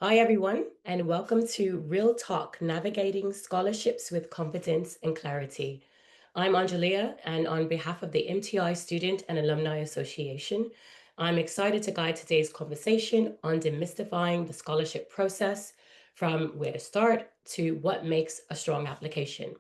Hi, everyone, and welcome to Real Talk Navigating Scholarships with Confidence and Clarity. I'm Angelia, and on behalf of the MTI Student and Alumni Association, I'm excited to guide today's conversation on demystifying the scholarship process from where to start to what makes a strong application.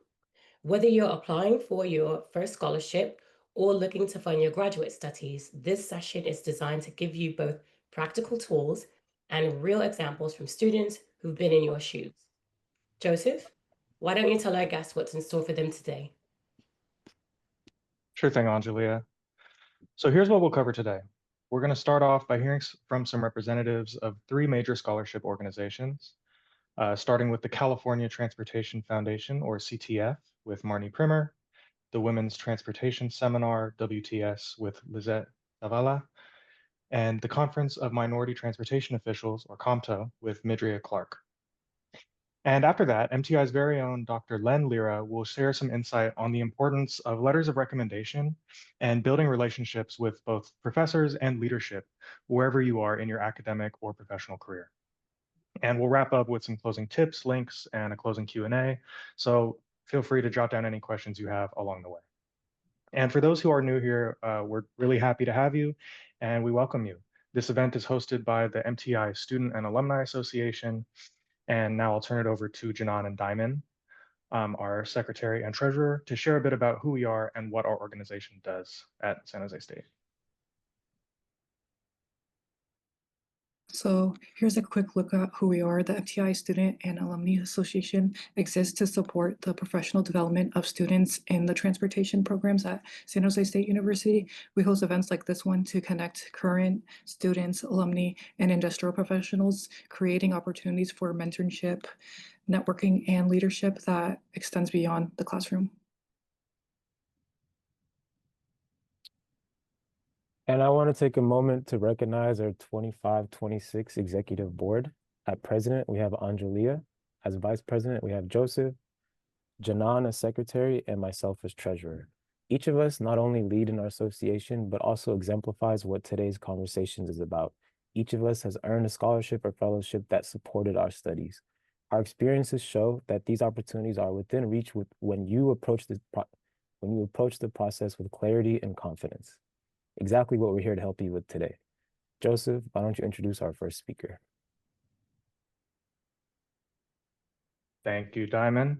Whether you're applying for your first scholarship or looking to fund your graduate studies, this session is designed to give you both practical tools and real examples from students who've been in your shoes. Joseph, why don't you tell our guests what's in store for them today? Sure thing, Angelia. So here's what we'll cover today. We're going to start off by hearing from some representatives of three major scholarship organizations, starting with the California Transportation Foundation, or CTF, with Marnie Primer, the Women's Transportation Seminar, WTS, with Lizette Zavala, and the Conference of Minority Transportation Officials, or COMTO, with Midria Clark. And after that, MTI's very own Dr. Len Lira will share some insight on the importance of letters of recommendation and building relationships with both professors and leadership, wherever you are in your academic or professional career. And we'll wrap up with some closing tips, links, and a closing Q&A. So feel free to jot down any questions you have along the way. And for those who are new here, we're really happy to have you, and we welcome you. This event is hosted by the MTI Student and Alumni Association, and now I'll turn it over to Janan and Diamond, our secretary and treasurer, to share a bit about who we are and what our organization does at San Jose State. So here's a quick look at who we are. The MTI Student and Alumni Association exists to support the professional development of students in the transportation programs at San Jose State University. We host events like this one to connect current students, alumni, and industrial professionals, creating opportunities for mentorship, networking, and leadership that extends beyond the classroom. And I want to take a moment to recognize our 25-26 executive board. At president, we have Angelia. As vice president, we have Joseph, Janan as secretary, and myself as treasurer. Each of us not only lead in our association, but also exemplifies what today's conversations is about. Each of us has earned a scholarship or fellowship that supported our studies. Our experiences show that these opportunities are within reach when you approach the process with clarity and confidence. Exactly what we're here to help you with today. Joseph, why don't you introduce our first speaker? Thank you, Diamond.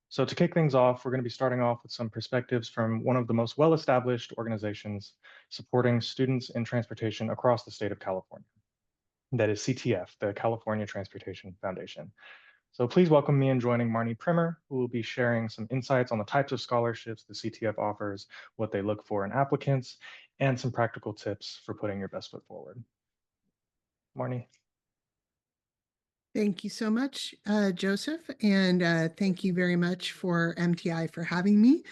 So to kick things off, we're going to be starting off with some perspectives from one of the most well-established organizations supporting students in transportation across the state of California. That is CTF, the California Transportation Foundation. So please welcome me in joining Marnie Primer, who will be sharing some insights on the types of scholarships the CTF offers, what they look for in applicants, and some practical tips for putting your best foot forward. Marnie. Thank you so much, Joseph, and thank you very much for MTI for having me.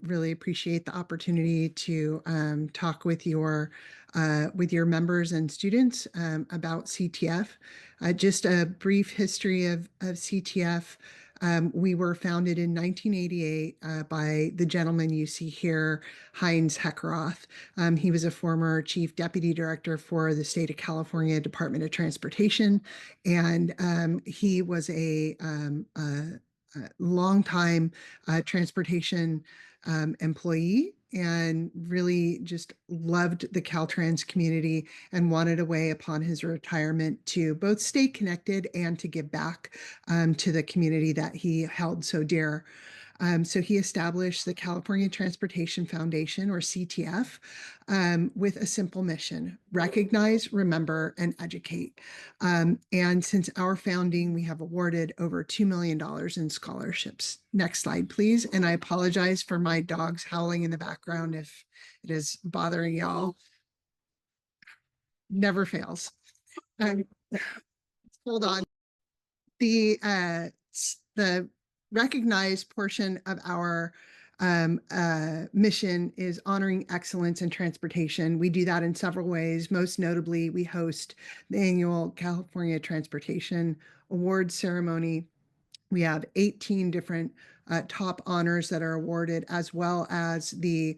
Really appreciate the opportunity to talk with your members and students about CTF. Just a brief history of CTF. We were founded in 1988 by the gentleman you see here, Heinz Heckeroth. He was a former chief deputy director for the state of California Department of Transportation, and he was a longtime transportation employee and really just loved the Caltrans community and wanted a way upon his retirement to both stay connected and to give back to the community that he held so dear. So he established the California Transportation Foundation, or CTF, with a simple mission: recognize, remember, and educate. And since our founding, we have awarded over $2 million in scholarships. Next slide, please. And I apologize for my dogs howling in the background if it is bothering y'all. Never fails. Hold on. The recognized portion of our mission is honoring excellence in transportation. We do that in several ways. Most notably, we host the annual California Transportation Awards ceremony. We have 18 different top honors that are awarded, as well as the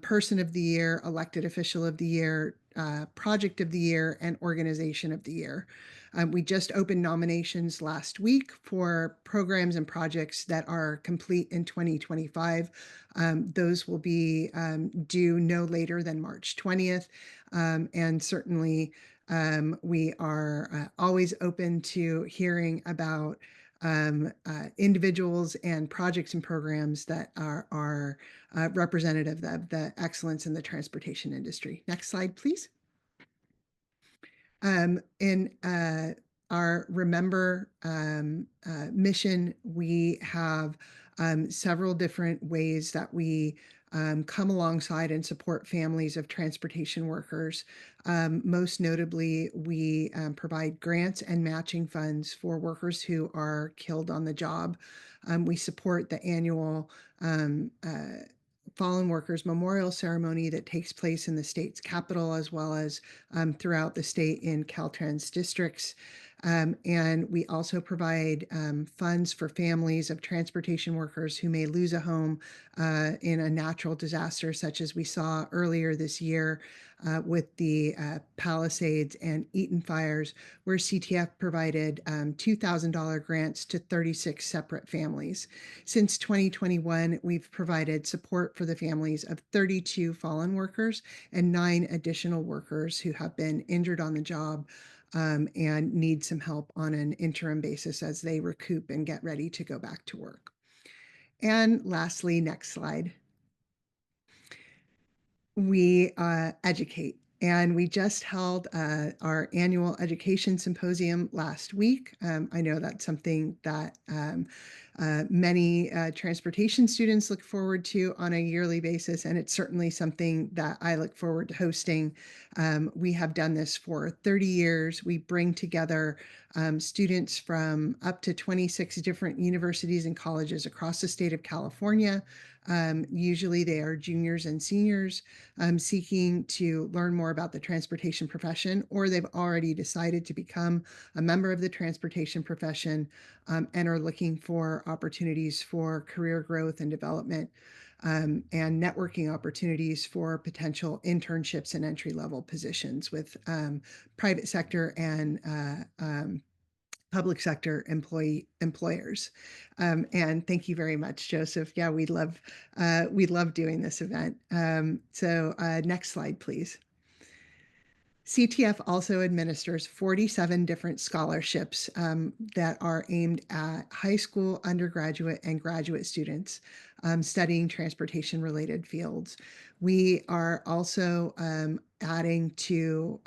Person of the Year, Elected Official of the Year, Project of the Year and Organization of the Year. We just opened nominations last week for programs and projects that are complete in 2025. Those will be due no later than March 20th. And certainly we are always open to hearing about individuals and projects and programs that are representative of the excellence in the transportation industry. Next slide, please. In our Remember mission, we have several different ways that we come alongside and support families of transportation workers. Most notably, we provide grants and matching funds for workers who are killed on the job. We support the annual Fallen Workers Memorial Ceremony that takes place in the state's capital, as well as throughout the state in Caltrans districts. And we also provide funds for families of transportation workers who may lose a home in a natural disaster, such as we saw earlier this year with the Palisades and Eaton fires, where CTF provided $2,000 grants to 36 separate families. Since 2021, we've provided support for the families of 32 fallen workers and 9 additional workers who have been injured on the job and need some help on an interim basis as they recoup and get ready to go back to work. And lastly, next slide. We educate. And we just held our annual education symposium last week. I know that's something that many transportation students look forward to on a yearly basis, and it's certainly something that I look forward to hosting. We have done this for 30 years. We bring together students from up to 26 different universities and colleges across the state of California. Usually they are juniors and seniors seeking to learn more about the transportation profession, or they've already decided to become a member of the transportation profession and are looking for opportunities for career growth and development and networking opportunities for potential internships and entry-level positions with private sector and public sector employers. And thank you very much, Joseph. Yeah, we love doing this event. So next slide, please. CTF also administers 47 different scholarships that are aimed at high school, undergraduate, and graduate students studying transportation-related fields. We are also adding to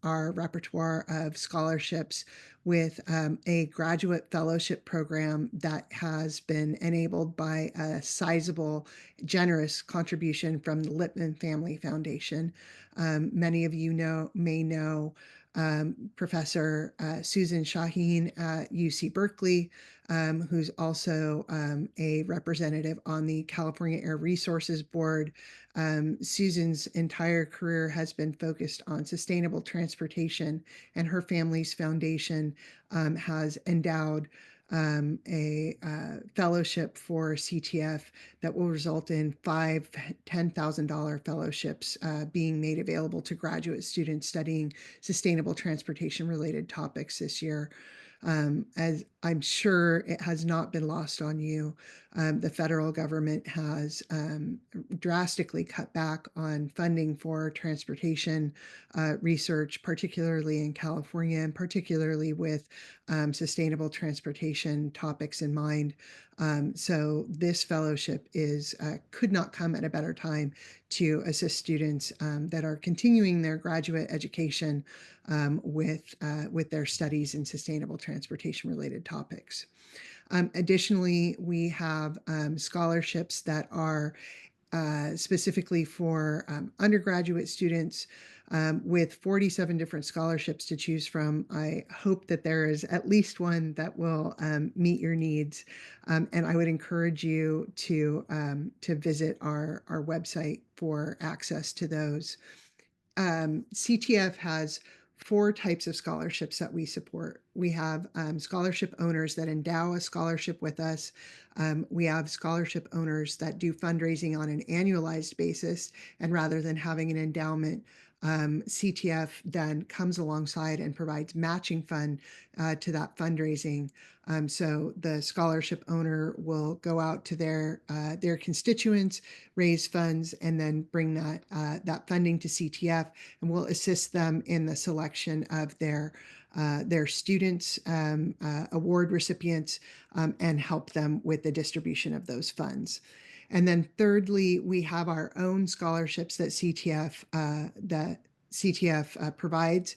our repertoire of scholarships with a graduate fellowship program that has been enabled by a sizable, generous contribution from the Lippman Family Foundation. Many of you may know Professor Susan Shaheen at UC Berkeley, who's also a representative on the California Air Resources Board. Susan's entire career has been focused on sustainable transportation, and her family's foundation has endowed a fellowship for CTF that will result in 5 $10,000 fellowships being made available to graduate students studying sustainable transportation related topics this year. As I'm sure it has not been lost on you, the federal government has drastically cut back on funding for transportation research, particularly in California, and particularly with sustainable transportation topics in mind. So this fellowship could not come at a better time to assist students that are continuing their graduate education with their studies in sustainable transportation related topics. Additionally, we have scholarships that are specifically for undergraduate students with 47 different scholarships to choose from. I hope that there is at least one that will meet your needs. And I would encourage you to visit our website for access to those. CTF has 4 types of scholarships that we support. We have scholarship owners that endow a scholarship with us. We have scholarship owners that do fundraising on an annualized basis, and rather than having an endowment, CTF then comes alongside and provides matching fund to that fundraising. So the scholarship owner will go out to their constituents, raise funds, and then bring that funding to CTF, and will assist them in the selection of their students, award recipients, and help them with the distribution of those funds. And then thirdly, we have our own scholarships that CTF provides,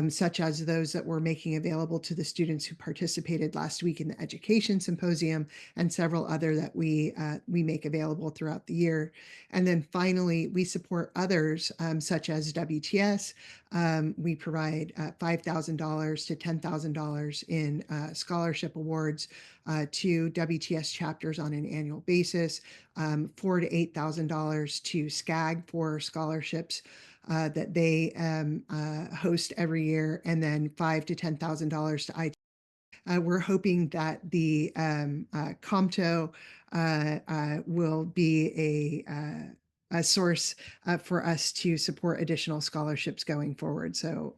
such as those that we're making available to the students who participated last week in the Education Symposium, and several other that we make available throughout the year. And then finally, we support others, such as WTS. We provide $5,000 to $10,000 in scholarship awards to WTS chapters on an annual basis, $4,000 to $8,000 to SCAG for scholarships that they host every year, and then $5,000 to $10,000 to IT. We're hoping that the COMTO will be a source for us to support additional scholarships going forward. So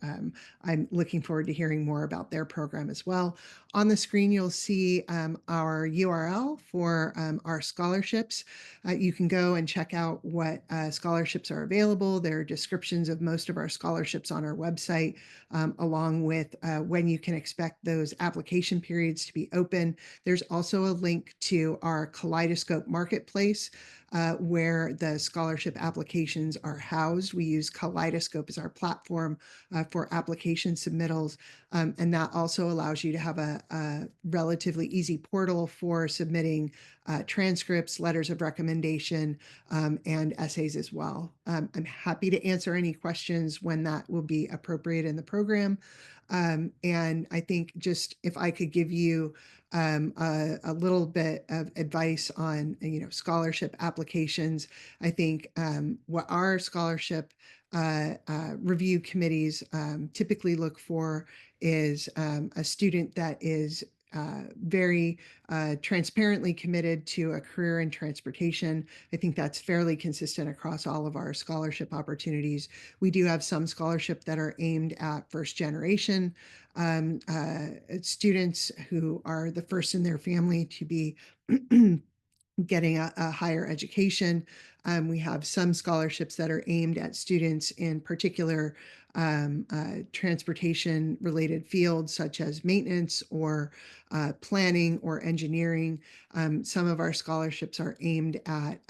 I'm looking forward to hearing more about their program as well. On the screen, you'll see our URL for our scholarships. You can go and check out what scholarships are available. There are descriptions of most of our scholarships on our website, along with when you can expect those application periods to be open. There's also a link to our Kaleidoscope Marketplace, where the scholarship applications are housed. We use Kaleidoscope as our platform for application submittals, and that also allows you to have a relatively easy portal for submitting transcripts, letters of recommendation, and essays as well. I'm happy to answer any questions when that will be appropriate in the program. And I think just if I could give you a little bit of advice on scholarship applications, I think what our scholarship review committees typically look for is a student that is very transparently committed to a career in transportation. I think that's fairly consistent across all of our scholarship opportunities. We do have some scholarship that are aimed at first generation students who are the first in their family to be getting a higher education. We have some scholarships that are aimed at students in particular transportation related fields, such as maintenance or planning or engineering. Some of our scholarships are aimed at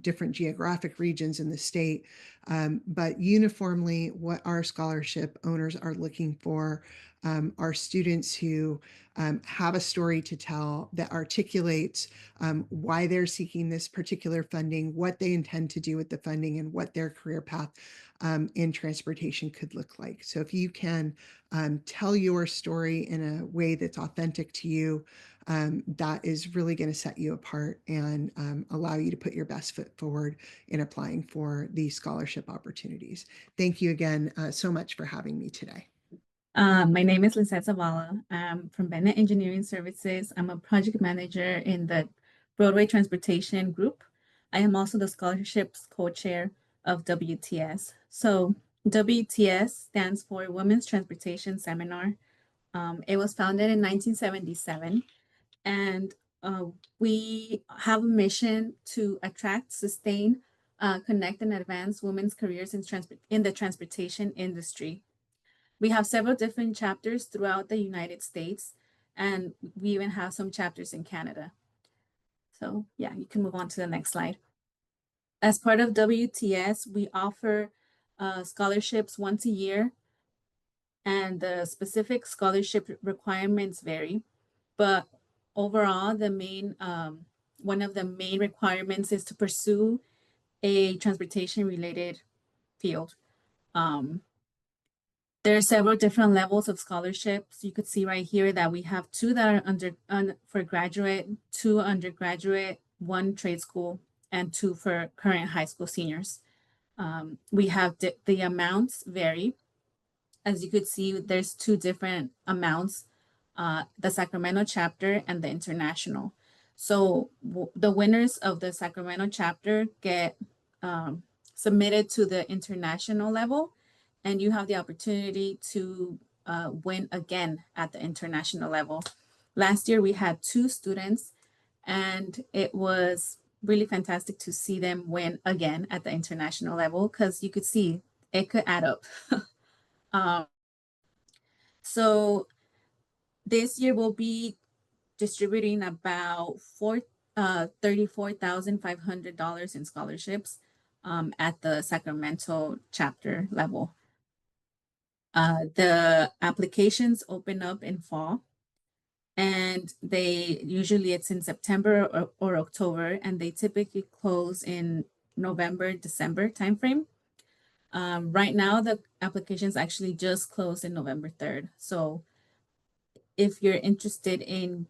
different geographic regions in the state. But uniformly, what our scholarship owners are looking for are students who have a story to tell that articulates why they're seeking this particular funding, what they intend to do with the funding, and what their career path in transportation could look like. So if you can tell your story in a way that's authentic to you, that is really going to set you apart and allow you to put your best foot forward in applying for these scholarship opportunities. Thank you again so much for having me today. My name is Lizette Zavala. I'm from Bennett Engineering Services. I'm a project manager in the Broadway Transportation Group. I am also the scholarships co-chair of WTS. So WTS stands for Women's Transportation Seminar. It was founded in 1977, and we have a mission to attract, sustain, connect, and advance women's careers in the transportation industry. We have several different chapters throughout the United States, and we even have some chapters in Canada. So yeah, you can move on to the next slide. As part of WTS, we offer scholarships once a year, and the specific scholarship requirements vary. But overall, the main one of the main requirements is to pursue a transportation-related field. There are several different levels of scholarships. You could see right here that we have two that are for graduate, two undergraduate, one trade school, and two for current high school seniors. We have the amounts vary. As you could see, there's two different amounts, the Sacramento chapter and the international. So the winners of the Sacramento chapter get submitted to the international level, and you have the opportunity to win again at the international level. Last year, we had 2 students, and it was really fantastic to see them win again at the international level because you could see it could add up. um, so this year we'll be distributing about $34,500 in scholarships at the Sacramento chapter level. The applications open up in fall, and it's in September or October, and they typically close in November, December timeframe. Right now, the applications actually just closed in November 3rd. So if you're interested in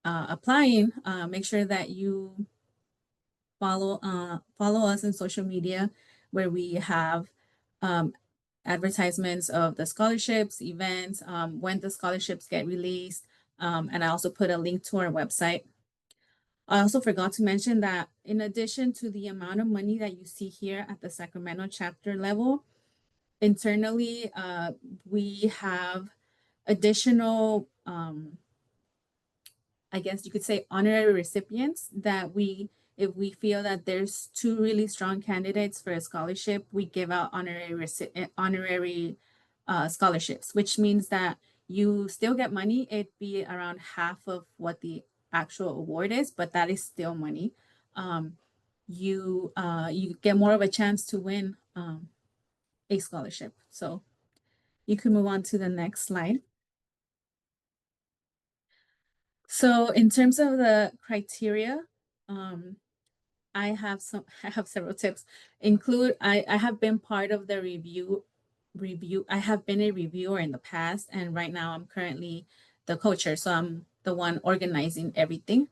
applying, make sure that you follow us on social media, where we have advertisements of the scholarships, events, when the scholarships get released, and I also put a link to our website. I also forgot to mention that in addition to the amount of money that you see here at the Sacramento chapter level, internally, we have additional, I guess you could say, honorary recipients that if we feel that there's 2 really strong candidates for a scholarship, we give out honorary scholarships, which means that you still get money. It'd be around half of what the actual award is, but that is still money. You get more of a chance to win a scholarship. So you can move on to the next slide. So in terms of the criteria, I have several tips. I have been part of the review. I have been a reviewer in the past, and right now I'm currently the co-chair, so I'm the one organizing everything.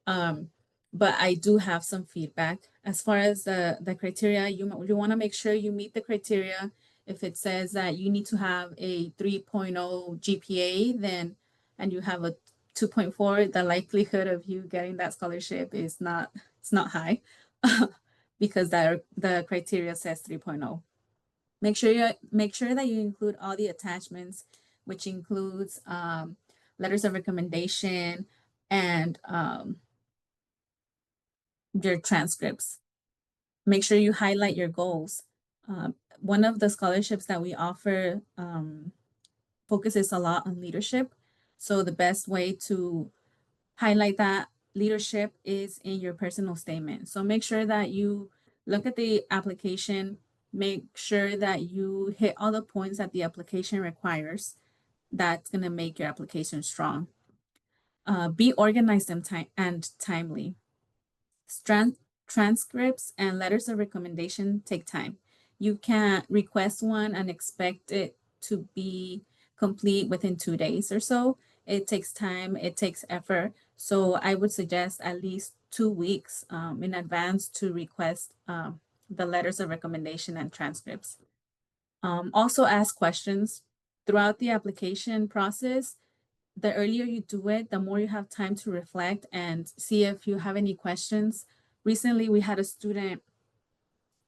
But I do have some feedback. As far as the criteria, you want to make sure you meet the criteria. If it says that you need to have a 3.0 GPA, and you have a 2.4, the likelihood of you getting that scholarship is not high because the criteria says 3.0. Make sure that you include all the attachments, which includes letters of recommendation and your transcripts. Make sure you highlight your goals. One of the scholarships that we offer focuses a lot on leadership. So the best way to highlight that leadership is in your personal statement. So make sure that you look at the application, make sure that you hit all the points that the application requires. That's going to make your application strong. Be organized and timely. Transcripts and letters of recommendation take time. You can't request one and expect it to be complete within 2 days or so. It takes time, it takes effort. So I would suggest at least 2 weeks in advance to request the letters of recommendation and transcripts. Also ask questions throughout the application process. The earlier you do it, the more you have time to reflect and see if you have any questions. Recently, we had a student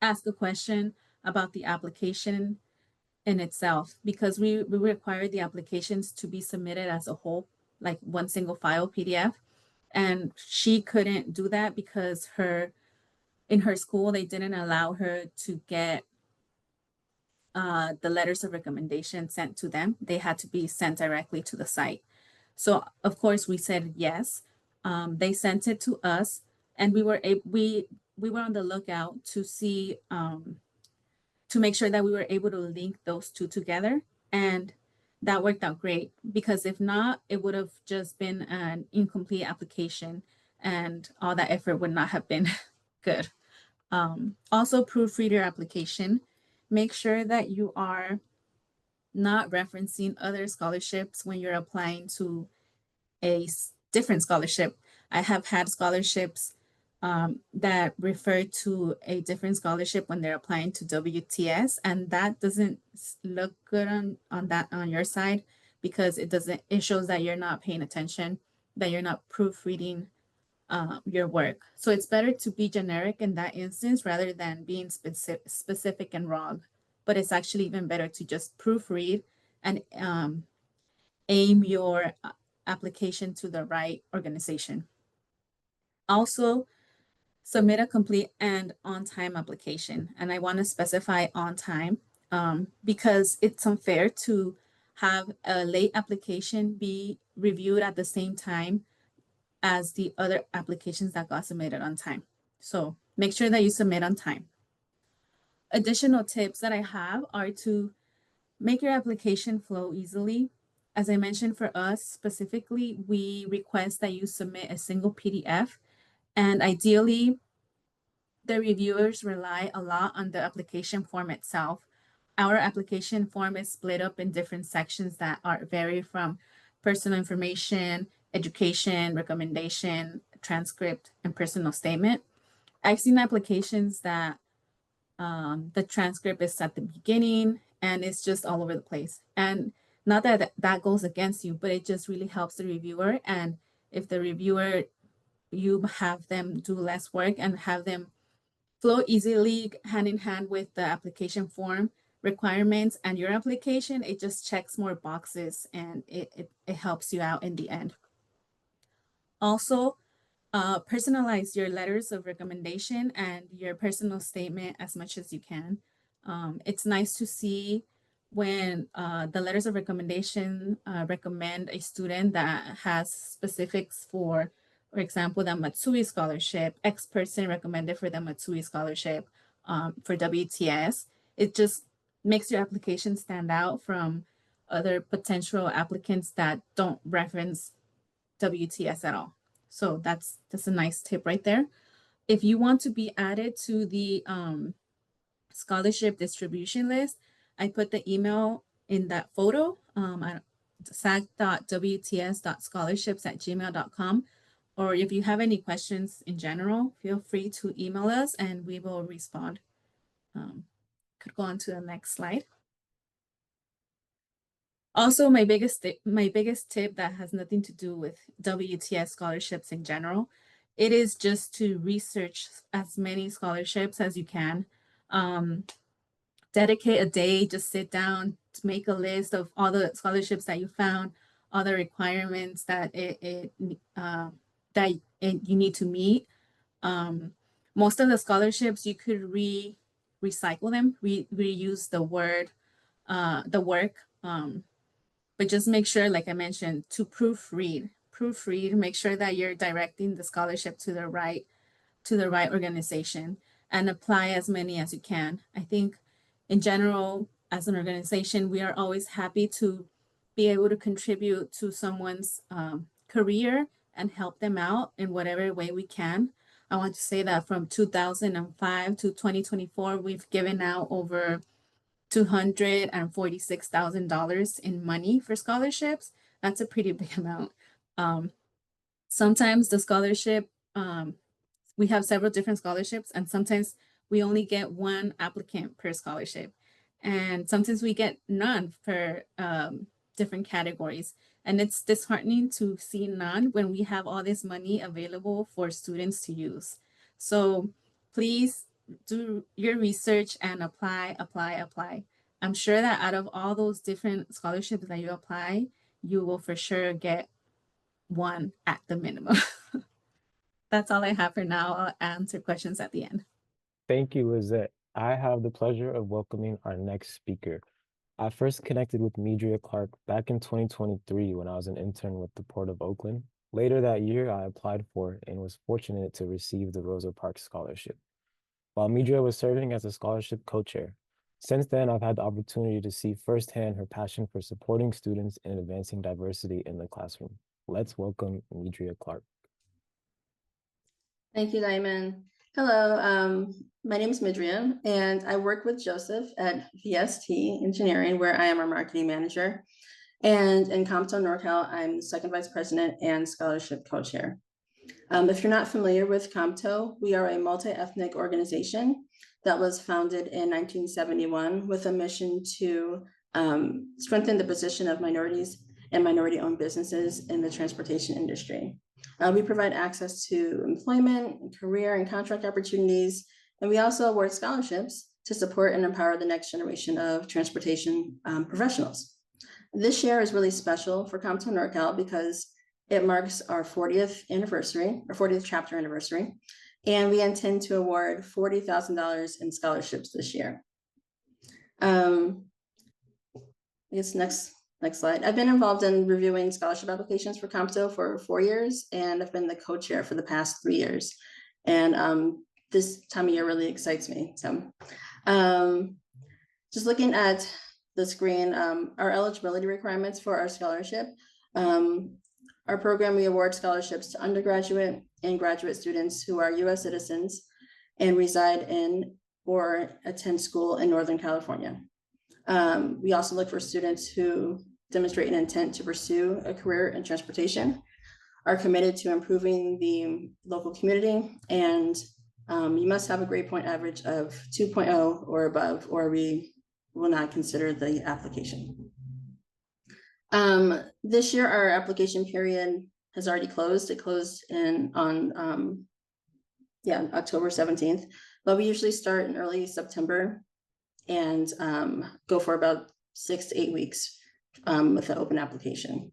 ask a question about the application in itself, because we require the applications to be submitted as a whole, like one single file PDF. And she couldn't do that because in her school, they didn't allow her to get the letters of recommendation sent to them. They had to be sent directly to the site. So of course we said yes. They sent it to us, and we were on the lookout to see to make sure that we were able to link those 2 together, and that worked out great, because if not, it would have just been an incomplete application, and all that effort would not have been good. Also, proofread your application. Make sure that you are not referencing other scholarships when you're applying to a different scholarship. I have had scholarships that refer to a different scholarship when they're applying to WTS, and that doesn't look good on your side, because it shows that you're not paying attention, that you're not proofreading your work. So it's better to be generic in that instance rather than being specific and wrong. but it's actually even better to just proofread and aim your application to the right organization. Also, submit a complete and on-time application. And I want to specify on time because it's unfair to have a late application be reviewed at the same time as the other applications that got submitted on time. So make sure that you submit on time. Additional tips that I have are to make your application flow easily. As I mentioned, for us specifically, we request that you submit a single PDF, and ideally, the reviewers rely a lot on the application form itself. Our application form is split up in different sections that vary from personal information, education, recommendation, transcript, and personal statement. I've seen applications that the transcript is at the beginning and it's just all over the place. And not that that goes against you, but it just really helps the reviewer. And if the reviewer, you have them do less work and have them flow easily hand in hand with the application form requirements and your application, it just checks more boxes and it helps you out in the end. Also, personalize your letters of recommendation and your personal statement as much as you can. It's nice to see when the letters of recommendation recommend a student that has specifics for example, the Matsui Scholarship, X person recommended for the Matsui Scholarship for WTS. It just makes your application stand out from other potential applicants that don't reference WTS at all. So that's a nice tip right there. If you want to be added to the scholarship distribution list, I put the email in that photo at sag.wts.scholarships@gmail.com. Or if you have any questions in general, feel free to email us and we will respond. Could go on to the next slide. Also, my biggest tip that has nothing to do with WTS scholarships in general, it is just to research as many scholarships as you can. Dedicate a day, just sit down to make a list of all the scholarships that you found, all the requirements that you need to meet. Most of the scholarships you could recycle them, reuse the work, but just make sure, like I mentioned, to proofread, make sure that you're directing the scholarship to the right organization and apply as many as you can. I think in general, as an organization, we are always happy to be able to contribute to someone's career and help them out in whatever way we can. I want to say that from 2005 to 2024, we've given out over $246,000 in money for scholarships. That's a pretty big amount. Sometimes the scholarship, we have several different scholarships, and sometimes we only get one applicant per scholarship. And sometimes we get none for different categories. And it's disheartening to see none when we have all this money available for students to use. So please do your research and apply. I'm sure that out of all those different scholarships that you apply, you will for sure get one at the minimum. That's all I have for now. I'll answer questions at the end. Thank you, Lizette. I have the pleasure of welcoming our next speaker. I first connected with Midria Clark back in 2023 when I was an intern with the Port of Oakland. Later that year, I applied for and was fortunate to receive the Rosa Parks Scholarship, while Midria was serving as a scholarship co-chair. Since then, I've had the opportunity to see firsthand her passion for supporting students and advancing diversity in the classroom. Let's welcome Midria Clark. Thank you, Diamond. Hello, my name is Midria, and I work with Joseph at VST Engineering, where I am our marketing manager. And in COMTO NorCal, I'm the second vice president and scholarship co-chair. If you're not familiar with COMTO, we are a multi-ethnic organization that was founded in 1971 with a mission to strengthen the position of minorities and minority-owned businesses in the transportation industry. We provide access to employment, career, and contract opportunities, and we also award scholarships to support and empower the next generation of transportation professionals. This year is really special for COMTO NorCal because it marks our 40th anniversary, our 40th chapter anniversary, and we intend to award $40,000 in scholarships this year. I guess next slide. I've been involved in reviewing scholarship applications for COMTO for 4 years, and I've been the co-chair for the past 3 years. And this time of year really excites me. So just looking at the screen, our eligibility requirements for our scholarship. Our program, we award scholarships to undergraduate and graduate students who are US citizens and reside in or attend school in Northern California. We also look for students who demonstrate an intent to pursue a career in transportation, are committed to improving the local community, and you must have a grade point average of 2.0 or above, or we will not consider the application. This year, our application period has already closed. It closed on October 17th, but we usually start in early September and go for about 6 to 8 weeks with an open application.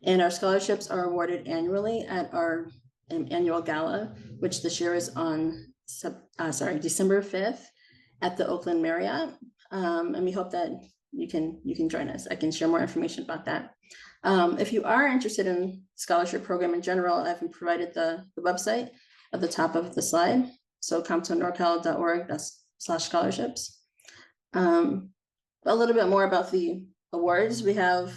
And our scholarships are awarded annually at our annual gala, which this year is on December 5th at the Oakland Marriott. And we hope that you can join us. I can share more information about that. If you are interested in scholarship program in general, I've provided the website at the top of the slide. So comtonorcal.org/scholarships. A little bit more about the awards. We have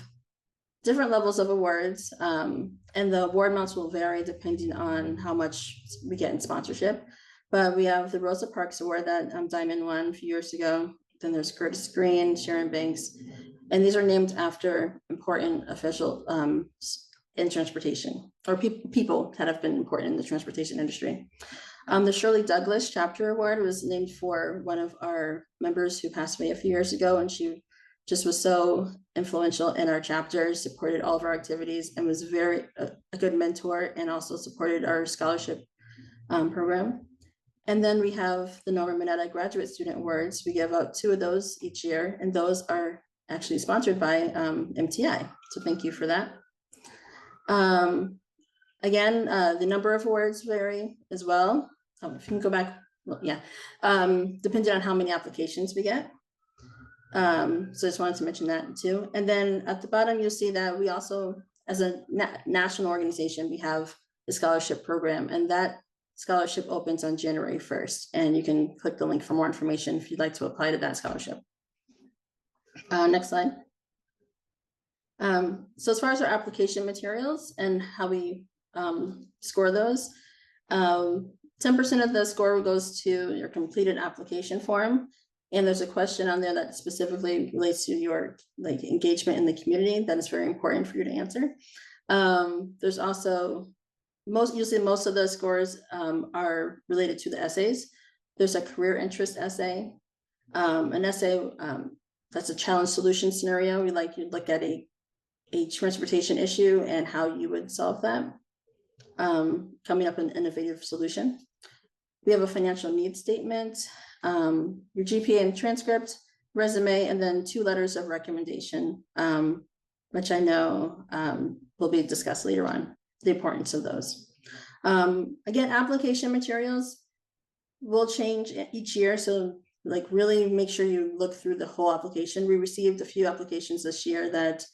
different levels of awards, and the award amounts will vary depending on how much we get in sponsorship. But we have the Rosa Parks Award that Diamond won a few years ago. Then there's Curtis Green, Sharon Banks, and these are named after important officials in transportation, or people that have been important in the transportation industry. The Shirley Douglas Chapter Award was named for one of our members who passed away a few years ago, and she just was so influential in our chapter, supported all of our activities, and was a good mentor, and also supported our scholarship program. And then we have the Norma Mineta Graduate Student Awards. We give out 2 of those each year, and those are actually sponsored by MTI. So thank you for that. Again, the number of awards vary as well. If you can go back, well, yeah, depending on how many applications we get. So I just wanted to mention that too. And then at the bottom, you'll see that we also, as a national organization, we have the scholarship program, and that scholarship opens on January 1st. And you can click the link for more information if you'd like to apply to that scholarship. Next slide. So as far as our application materials and how we score those, 10% of the score goes to your completed application form. And there's a question on there that specifically relates to your engagement in the community that is very important for you to answer. There's also usually most of the scores are related to the essays. There's a career interest essay, an essay that's a challenge solution scenario. We like you to look at a transportation issue and how you would solve that, coming up with an innovative solution. We have a financial needs statement, your GPA and transcript, resume, and then 2 letters of recommendation, which I know will be discussed later on, the importance of those. Again, application materials will change each year. So really make sure you look through the whole application. We received a few applications this year that,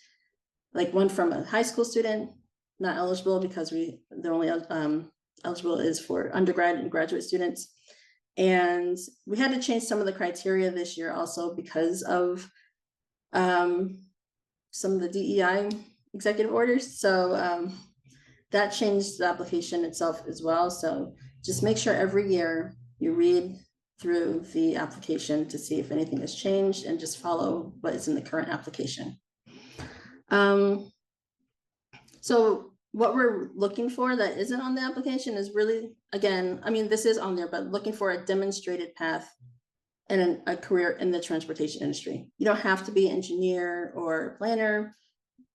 one from a high school student, not eligible because they're only eligible is for undergrad and graduate students. And we had to change some of the criteria this year also because of some of the DEI executive orders. So that changed the application itself as well. So just make sure every year you read through the application to see if anything has changed and just follow what is in the current application. So what we're looking for that isn't on the application is really, again, I mean, this is on there, but looking for a demonstrated path and a career in the transportation industry. You don't have to be an engineer or planner.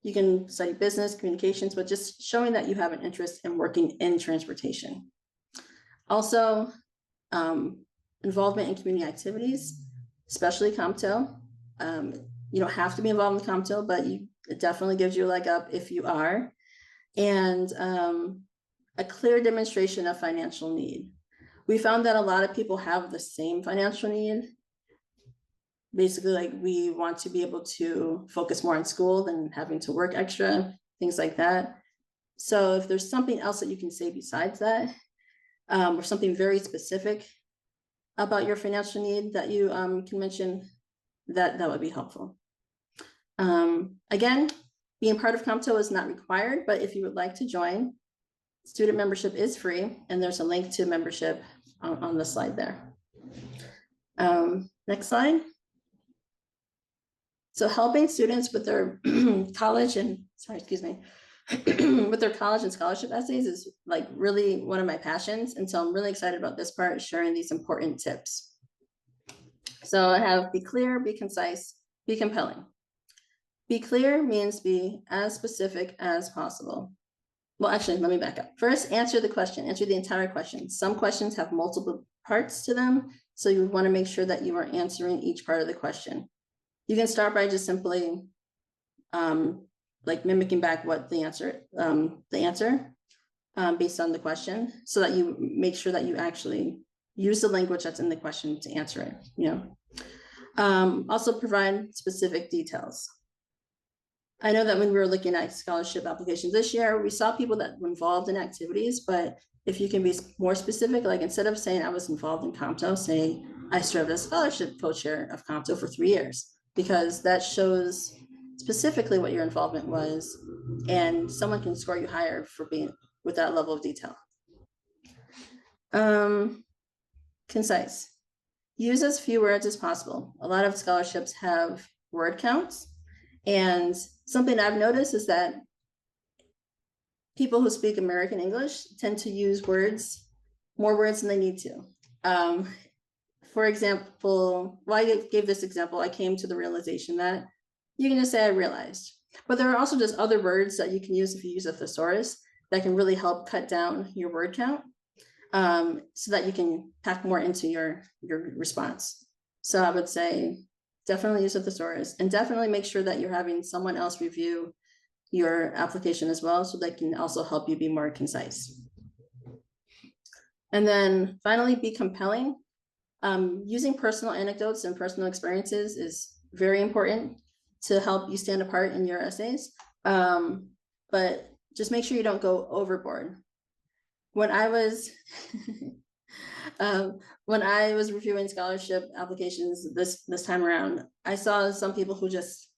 You can study business, communications, but just showing that you have an interest in working in transportation. Also, involvement in community activities. especially COMTO. You don't have to be involved in COMTO, but it definitely gives you a leg up if you are. And a clear demonstration of financial need. We found that a lot of people have the same financial need. Basically, like, we want to be able to focus more on school than having to work extra, things like that. So if there's something else that you can say besides that, or something very specific about your financial need that you can mention, that would be helpful. Again, being part of COMTO is not required, but if you would like to join, student membership is free, and there's a link to membership on the slide there. Next slide. So helping students with their college and, with their college and scholarship essays is like really one of my passions. And so I'm really excited about this part, sharing these important tips. So I have be clear, be concise, be compelling. Be clear means be as specific as possible. Well, actually, let me back up. First, answer the question, answer the entire question. Some questions have multiple parts to them, so you want to make sure that you are answering each part of the question. You can start by just simply like mimicking back what the answer based on the question, so that you make sure that you actually use the language that's in the question to answer it, you know. Also provide specific details. I know that when we were looking at scholarship applications this year, we saw people that were involved in activities, but if you can be more specific, like instead of saying I was involved in COMTO, say I served as scholarship co-chair of COMTO for 3 years, because that shows specifically what your involvement was, and someone can score you higher for being with that level of detail. Concise. Use as few words as possible. A lot of scholarships have word counts, and something I've noticed is that people who speak American English tend to use more words than they need to. For example, well, I gave this example, I came to the realization that you can just say I realized, but there are also just other words that you can use if you use a thesaurus that can really help cut down your word count, so that you can pack more into your response. So I would say definitely use a thesaurus, and definitely make sure that you're having someone else review your application as well, so they can also help you be more concise. And then finally, be compelling. Using personal anecdotes and personal experiences is very important to help you stand apart in your essays. But just make sure you don't go overboard. When I was when I was reviewing scholarship applications this time around, I saw some people who just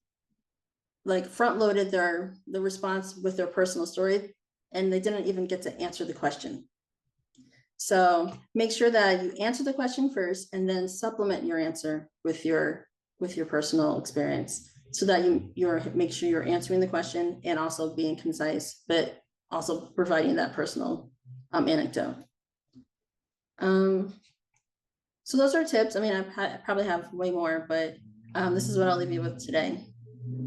like front loaded the response with their personal story, and they didn't even get to answer the question. So make sure that you answer the question first, and then supplement your answer with your personal experience, so that you make sure you're answering the question and also being concise, but also providing that personal anecdote. So those are tips. I mean, I probably have way more, but this is what I'll leave you with today.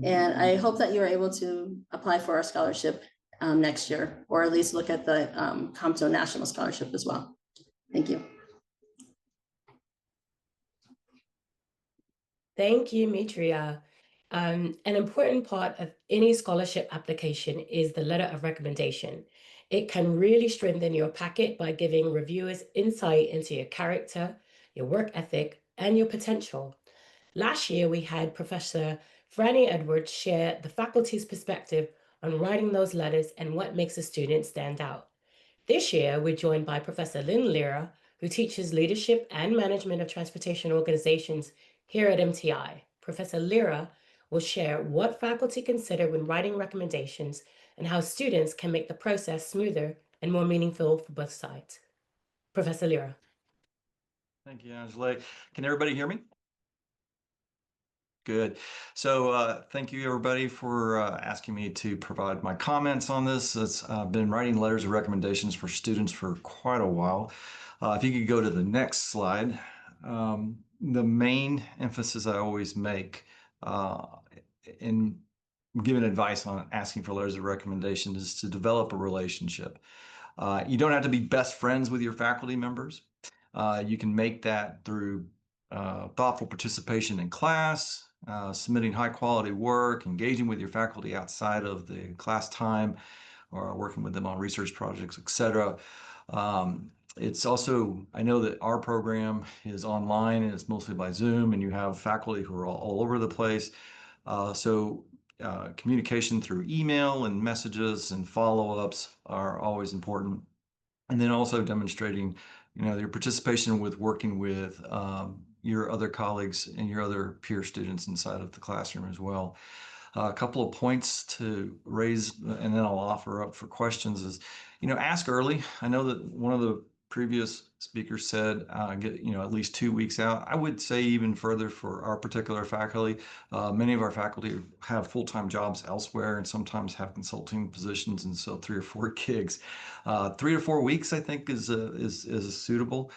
And I hope that you're able to apply for our scholarship next year, or at least look at the COMTO National Scholarship as well. Thank you. Thank you, Mitria. An important part of any scholarship application is the letter of recommendation. It can really strengthen your packet by giving reviewers insight into your character, your work ethic, and your potential. Last year, we had Professor Franny Edwards share the faculty's perspective on writing those letters and what makes a student stand out. This year, we're joined by Professor Lynn Lira, who teaches leadership and management of transportation organizations here at MTI. Professor Lira will share what faculty consider when writing recommendations and how students can make the process smoother and more meaningful for both sides. Professor Lira. Thank you, Angela. Can everybody hear me? Good. So thank you, everybody, for asking me to provide my comments on this. I've been writing letters of recommendations for students for quite a while. If you could go to the next slide. The main emphasis I always make in giving advice on asking for letters of recommendation is to develop a relationship. You don't have to be best friends with your faculty members. You can make that through thoughtful participation in class, submitting high quality work, engaging with your faculty outside of the class time, or working with them on research projects, etc. It's also, I know that our program is online and it's mostly by Zoom, and you have faculty who are all over the place. Communication through email and messages and follow-ups are always important. And then also demonstrating, your participation with working with your other colleagues and your other peer students inside of the classroom as well. A couple of points to raise, and then I'll offer up for questions is, ask early. I know that one of the previous speakers said, get, at least 2 weeks out. I would say even further for our particular faculty. Many of our faculty have full-time jobs elsewhere and sometimes have consulting positions, and so 3 or 4 gigs. 3 to 4 weeks, I think, is suitable.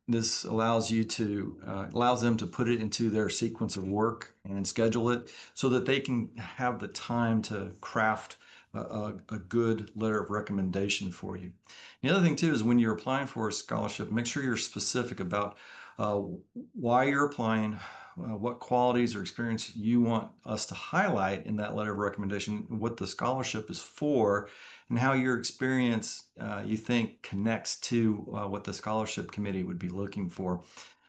This allows them to put it into their sequence of work and schedule it so that they can have the time to craft a good letter of recommendation for you. The other thing too is when you're applying for a scholarship, make sure you're specific about why you're applying, what qualities or experience you want us to highlight in that letter of recommendation, what the scholarship is for, and how your experience you think connects to what the scholarship committee would be looking for.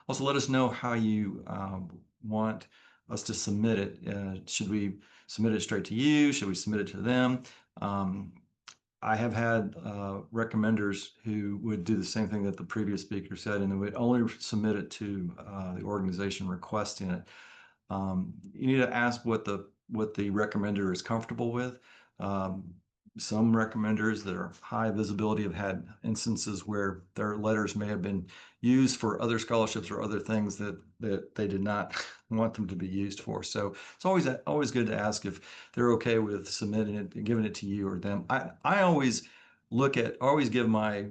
Also, let us know how you want us to submit it. Should we submit it straight to you? Should we submit it to them? I have had recommenders who would do the same thing that the previous speaker said, and they would only submit it to the organization requesting it. You need to ask what the recommender is comfortable with. Some recommenders that are high visibility have had instances where their letters may have been used for other scholarships or other things that they did not want them to be used for. So it's always good to ask if they're okay with submitting it and giving it to you or them. I always give my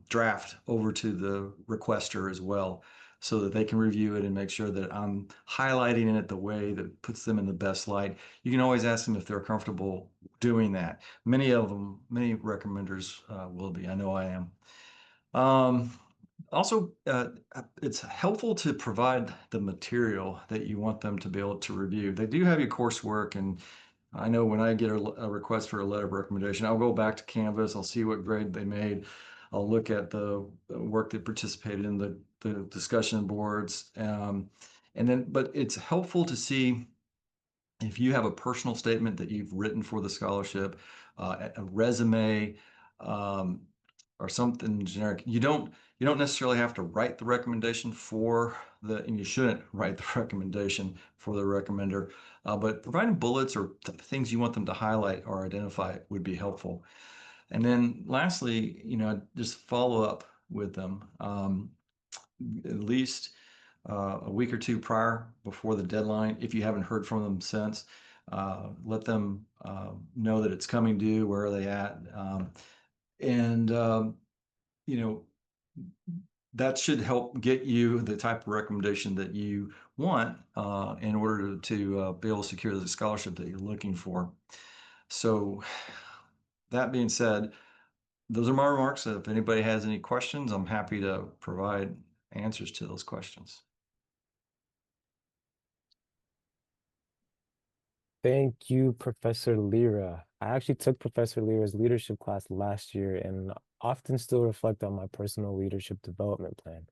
draft over to the requester as well, so that they can review it and make sure that I'm highlighting it the way that puts them in the best light. You can always ask them if they're comfortable doing that. Many recommenders will be. I know I am. Also, it's helpful to provide the material that you want them to be able to review. They do have your coursework, and I know when I get a request for a letter of recommendation, I'll go back to Canvas, I'll see what grade they made, I'll look at the work they participated in, the discussion boards, but it's helpful to see if you have a personal statement that you've written for the scholarship, a resume, or something generic. You don't necessarily have to write the recommendation and you shouldn't write the recommendation for the recommender, but providing bullets or things you want them to highlight or identify would be helpful. And then lastly, just follow up with them at least a week or two before the deadline. If you haven't heard from them since, let them know that it's coming due. Where are they at? That should help get you the type of recommendation that you want in order to be able to secure the scholarship that you're looking for. So that being said, those are my remarks. If anybody has any questions, I'm happy to provide answers to those questions. Thank you, Professor Lira. I actually took Professor Lira's leadership class last year and often still reflect on my personal leadership development plan,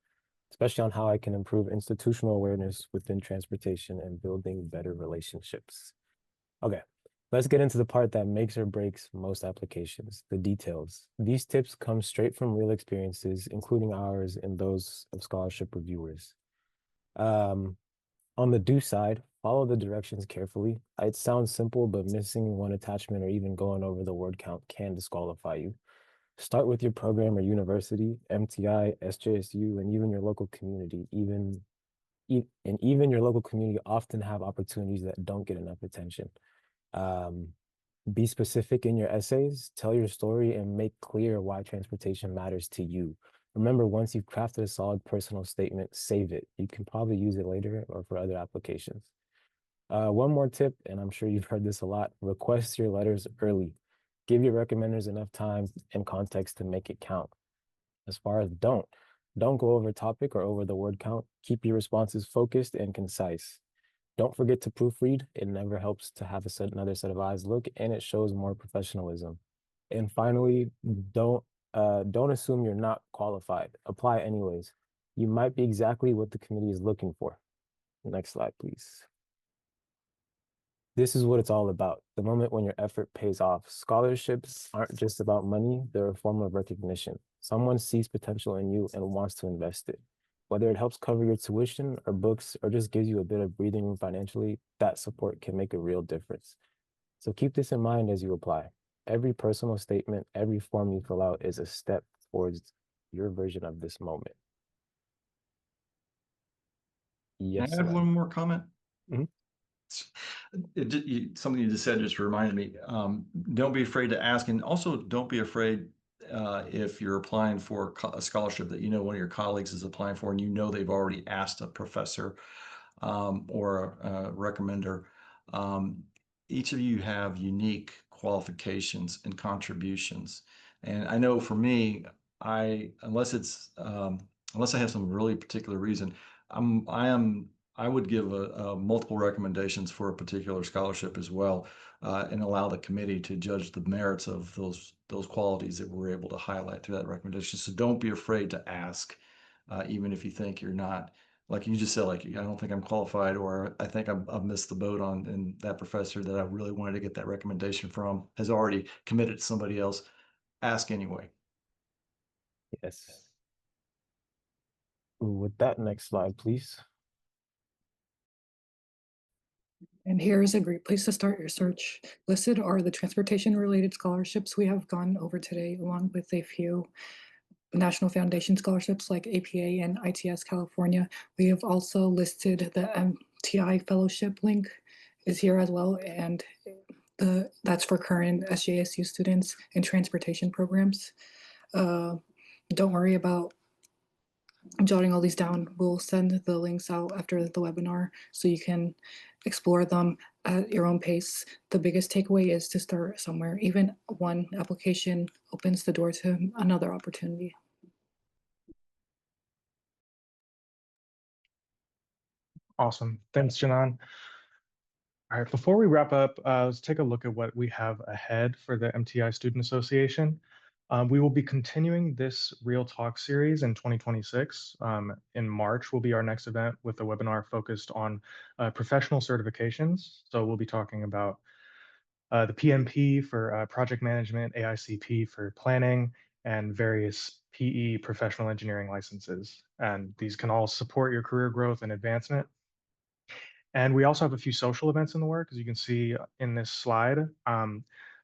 especially on how I can improve institutional awareness within transportation and building better relationships. Okay, let's get into the part that makes or breaks most applications, the details. These tips come straight from real experiences, including ours and those of scholarship reviewers. On the do side, follow the directions carefully. It sounds simple, but missing one attachment or even going over the word count can disqualify you. Start with your program or university, MTI, SJSU, and even your local community. Even your local community often have opportunities that don't get enough attention. Be specific in your essays, tell your story, and make clear why transportation matters to you. Remember, once you've crafted a solid personal statement, save it. You can probably use it later or for other applications. One more tip, and I'm sure you've heard this a lot, request your letters early. Give your recommenders enough time and context to make it count. As far as don't Don't go over topic or over the word count. Keep your responses focused and concise. Don't forget to proofread. It never helps to have another set of eyes look, and it shows more professionalism. And finally, don't assume you're not qualified. Apply anyways. You might be exactly what the committee is looking for. Next slide, please. This is what it's all about. The moment when your effort pays off. Scholarships aren't just about money, they're a form of recognition. Someone sees potential in you and wants to invest it. Whether it helps cover your tuition or books or just gives you a bit of breathing room financially, that support can make a real difference. So keep this in mind as you apply. Every personal statement, every form you fill out is a step towards your version of this moment. Yes, Can I add sir. one more comment? Mhm. Something you just said just reminded me. Don't be afraid to ask, and also don't be afraid if you're applying for a scholarship that you know one of your colleagues is applying for, and you know they've already asked a professor or a recommender. Um, each of you have unique qualifications and contributions, and I know for me, unless I have some really particular reason, I would give multiple recommendations for a particular scholarship as well, and allow the committee to judge the merits of those qualities that we're able to highlight through that recommendation. So don't be afraid to ask, even if you think you're not. Like you just said, like I don't think I'm qualified, or I think I've missed the boat on, and that professor that I really wanted to get that recommendation from has already committed to somebody else. Ask anyway. Yes. With that, next slide, please. And here is a great place to start your search. Listed are the transportation-related scholarships we have gone over today, along with a few National Foundation scholarships like APA and ITS California. We have also listed the MTI fellowship link is here as well, and that's for current SJSU students in transportation programs. Don't worry about jotting all these down. We'll send the links out after the webinar so you can explore them at your own pace. The biggest takeaway is to start somewhere. Even one application opens the door to another opportunity. Awesome. Thanks, Janan. All right, before we wrap up, let's take a look at what we have ahead for the MTI Student Association. We will be continuing this Real Talk series in 2026. In March will be our next event with a webinar focused on professional certifications. So we'll be talking about the PMP for project management, AICP for planning, and various PE professional engineering licenses. And these can all support your career growth and advancement. And we also have a few social events in the work, as you can see in this slide.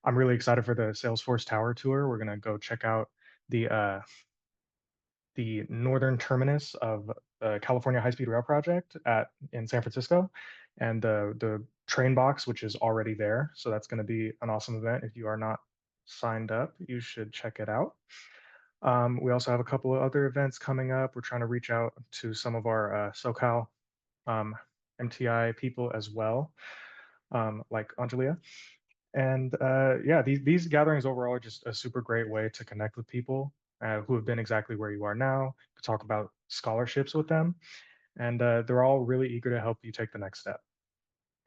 I'm really excited for the Salesforce Tower Tour. We're going to go check out the northern terminus of the California High-Speed Rail project in San Francisco, and the train box, which is already there. So that's going to be an awesome event. If you are not signed up, you should check it out. We also have a couple of other events coming up. We're trying to reach out to some of our SoCal MTI people as well, like Angelia. And yeah, these gatherings overall are just a super great way to connect with people who have been exactly where you are now, to talk about scholarships with them. And they're all really eager to help you take the next step.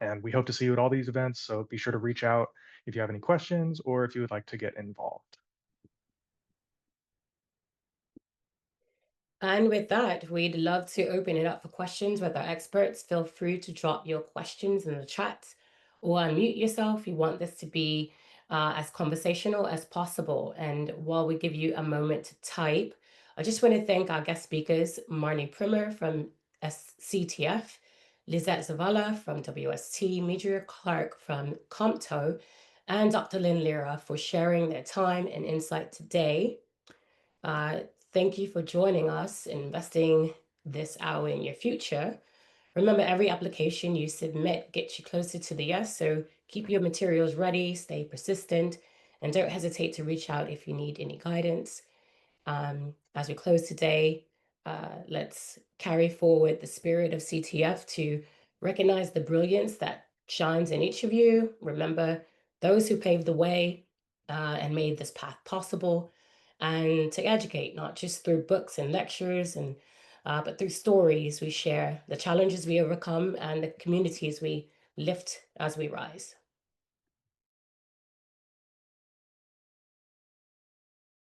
And we hope to see you at all these events. So be sure to reach out if you have any questions or if you would like to get involved. And with that, we'd love to open it up for questions with our experts. Feel free to drop your questions in the chat or unmute yourself. We want this to be as conversational as possible. And while we give you a moment to type, I just want to thank our guest speakers, Marnie Primer from CTF, Lizette Zavala from WST, Midria Clark from COMTO, and Dr. Lynn Lira for sharing their time and insight today. Thank you for joining us, investing this hour in your future. Remember, every application you submit gets you closer to the yes, so keep your materials ready, stay persistent, and don't hesitate to reach out if you need any guidance. As we close today, let's carry forward the spirit of CTF to recognize the brilliance that shines in each of you. Remember those who paved the way and made this path possible. and to educate, not just through books and lectures, but through stories we share, the challenges we overcome, and the communities we lift as we rise.